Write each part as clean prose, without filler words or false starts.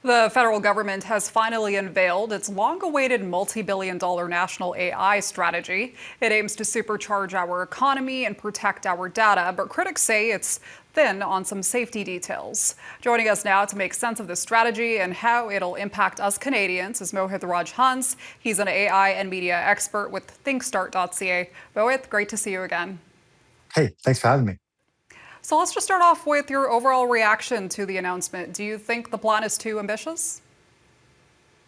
The federal government has finally unveiled its long-awaited multi-billion-dollar national AI strategy. It aims to supercharge our economy and protect our data, but critics say it's thin on some safety details. Joining us now to make sense of this strategy and how it'll impact us Canadians is Mohit Rajhans. He's an AI and media expert with ThinkStart.ca. Mohit, great to see you again. Hey, thanks for having me. So let's just start off with your overall reaction to the announcement. Do you think the plan is too ambitious?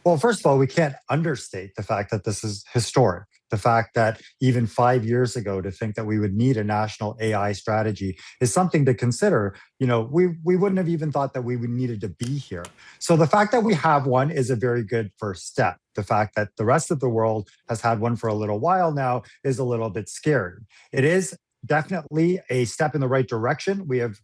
Well, first of all, we can't understate the fact that this is historic. The fact that even 5 years ago, to think that we would need a national AI strategy is something to consider. We wouldn't have even thought that we would needed to be here. So the fact that we have one is a very good first step. The fact that the rest of the world has had one for a little while now is a little bit scary. It is definitely a step in the right direction. We have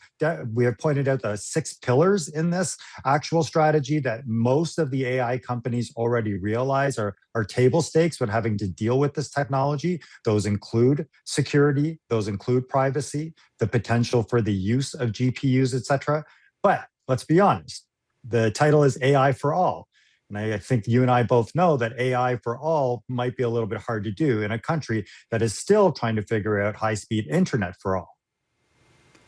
pointed out the 6 pillars in this actual strategy that most of the AI companies already realize are table stakes when having to deal with this technology. Those include security, those include privacy, the potential for the use of GPUs, etc. But let's be honest, the title is AI for all. And I think you and I both know that AI for all might be a little bit hard to do in a country that is still trying to figure out high-speed internet for all.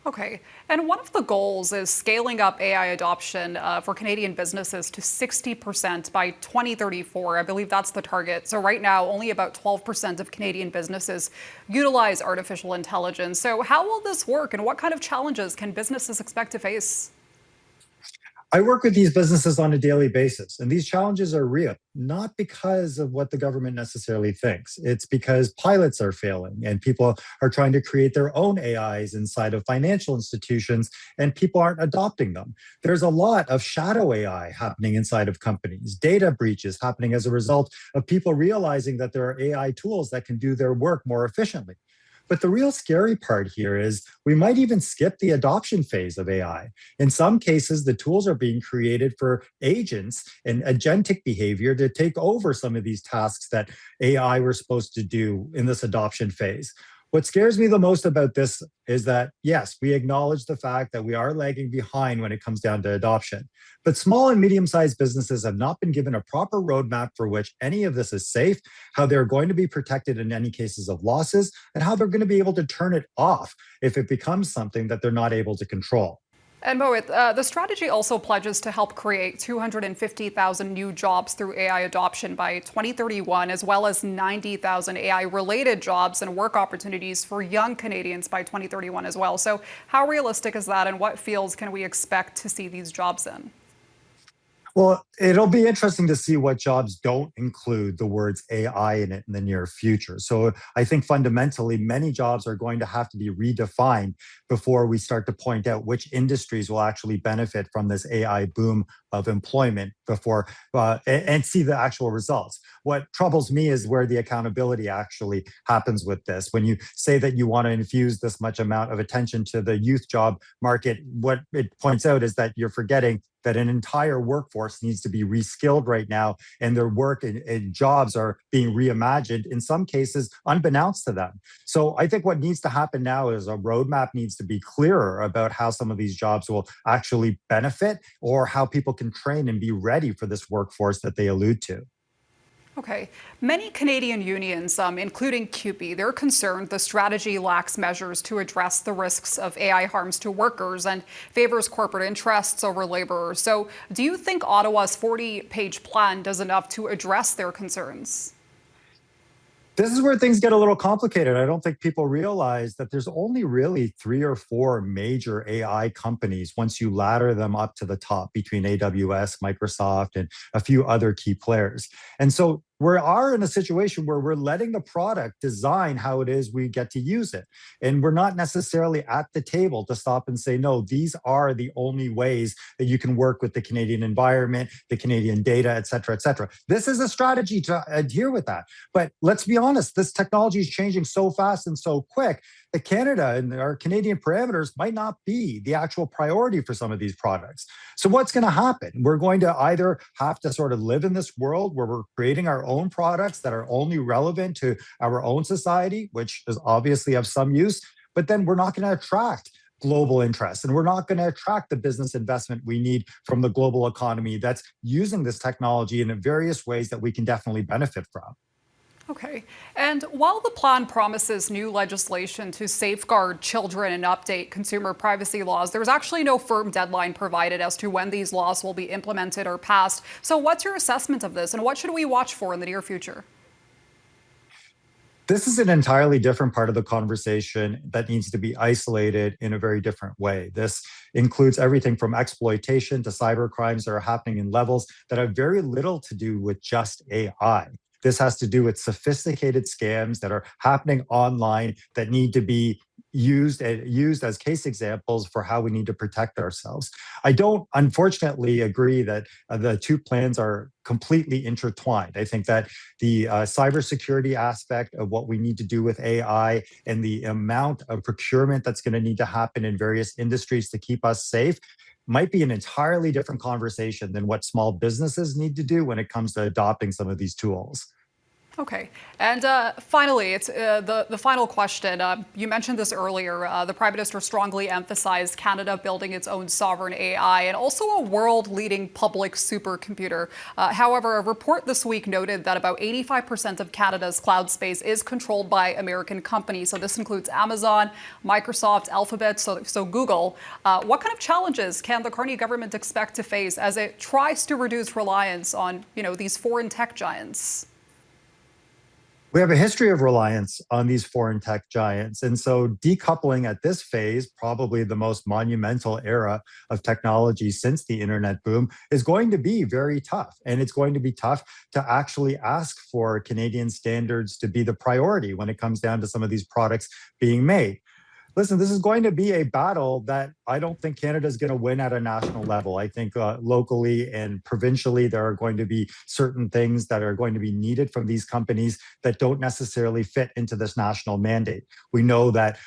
Okay. And one of the goals is scaling up AI adoption for Canadian businesses to 60% by 2034. I believe that's the target. So right now, only about 12% of Canadian businesses utilize artificial intelligence. So how will this work and what kind of challenges can businesses expect to face? I work with these businesses on a daily basis, and these challenges are real, not because of what the government necessarily thinks. It's because pilots are failing and people are trying to create their own AIs inside of financial institutions, and people aren't adopting them. There's a lot of shadow AI happening inside of companies, data breaches happening as a result of people realizing that there are AI tools that can do their work more efficiently. But the real scary part here is we might even skip the adoption phase of AI. In some cases, the tools are being created for agents and agentic behavior to take over some of these tasks that AI were supposed to do in this adoption phase. What scares me the most about this is that, yes, we acknowledge the fact that we are lagging behind when it comes down to adoption. But small and medium-sized businesses have not been given a proper roadmap for which any of this is safe, how they're going to be protected in any cases of losses, and how they're going to be able to turn it off if it becomes something that they're not able to control. And Mohit, the strategy also pledges to help create 250,000 new jobs through AI adoption by 2031, as well as 90,000 AI-related jobs and work opportunities for young Canadians by 2031 as well. So how realistic is that, and what fields can we expect to see these jobs in? Well, it'll be interesting to see what jobs don't include the words AI in it in the near future. So I think fundamentally, many jobs are going to have to be redefined before we start to point out which industries will actually benefit from this AI boom of employment before and see the actual results. What troubles me is where the accountability actually happens with this. When you say that you want to infuse this much amount of attention to the youth job market, what it points out is that you're forgetting that an entire workforce needs to be reskilled right now, and their work and jobs are being reimagined, in some cases, unbeknownst to them. So I think what needs to happen now is a roadmap needs to be clearer about how some of these jobs will actually benefit or how people can train and be ready for this workforce that they allude to. Okay. Many Canadian unions, including CUPE, they're concerned the strategy lacks measures to address the risks of AI harms to workers and favors corporate interests over laborers. So do you think Ottawa's 40-page plan does enough to address their concerns? This is where things get a little complicated. I don't think people realize that there's only really 3 or 4 major AI companies once you ladder them up to the top between AWS, Microsoft, and a few other key players. And so we are in a situation where we're letting the product design how it is we get to use it. And we're not necessarily at the table to stop and say, no, these are the only ways that you can work with the Canadian environment, the Canadian data, et cetera, et cetera. This is a strategy to adhere with that. But let's be honest, this technology is changing so fast and so quick that Canada and our Canadian parameters might not be the actual priority for some of these products. So what's going to happen? We're going to either have to sort of live in this world where we're creating our own products that are only relevant to our own society, which is obviously of some use, but then we're not going to attract global interests. And we're not going to attract the business investment we need from the global economy that's using this technology in various ways that we can definitely benefit from. Okay. And while the plan promises new legislation to safeguard children and update consumer privacy laws, there's actually no firm deadline provided as to when these laws will be implemented or passed. So what's your assessment of this, and what should we watch for in the near future? This is an entirely different part of the conversation that needs to be isolated in a very different way. This includes everything from exploitation to cyber crimes that are happening in levels that have very little to do with just AI. This has to do with sophisticated scams that are happening online that need to be used as case examples for how we need to protect ourselves. I don't, unfortunately, agree that the two plans are completely intertwined. I think that the cybersecurity aspect of what we need to do with AI and the amount of procurement that's going to need to happen in various industries to keep us safe might be an entirely different conversation than what small businesses need to do when it comes to adopting some of these tools. Okay. And finally, it's the final question. You mentioned this earlier. The Prime Minister strongly emphasized Canada building its own sovereign AI and also a world-leading public supercomputer. However, a report this week noted that about 85% of Canada's cloud space is controlled by American companies. So this includes Amazon, Microsoft, Alphabet, so Google. What kind of challenges can the Carney government expect to face as it tries to reduce reliance on, these foreign tech giants? We have a history of reliance on these foreign tech giants. And so decoupling at this phase, probably the most monumental era of technology since the internet boom, is going to be very tough. And it's going to be tough to actually ask for Canadian standards to be the priority when it comes down to some of these products being made. Listen, this is going to be a battle that I don't think Canada is going to win at a national level. I think locally and provincially, there are going to be certain things that are going to be needed from these companies that don't necessarily fit into this national mandate. We know that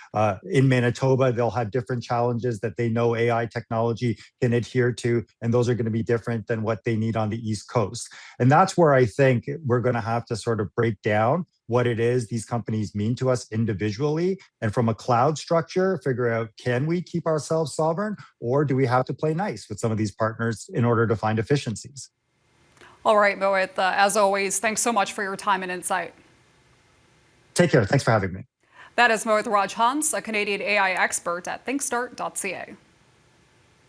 in Manitoba, they'll have different challenges that they know AI technology can adhere to, and those are going to be different than what they need on the East Coast. And that's where I think we're going to have to sort of break down what it is these companies mean to us individually. And from a cloud structure, figure out, can we keep ourselves sovereign, or do we have to play nice with some of these partners in order to find efficiencies? All right, Mohit, as always, thanks so much for your time and insight. Take care. Thanks for having me. That is Mohit Rajhans, a Canadian AI expert at ThinkStart.ca.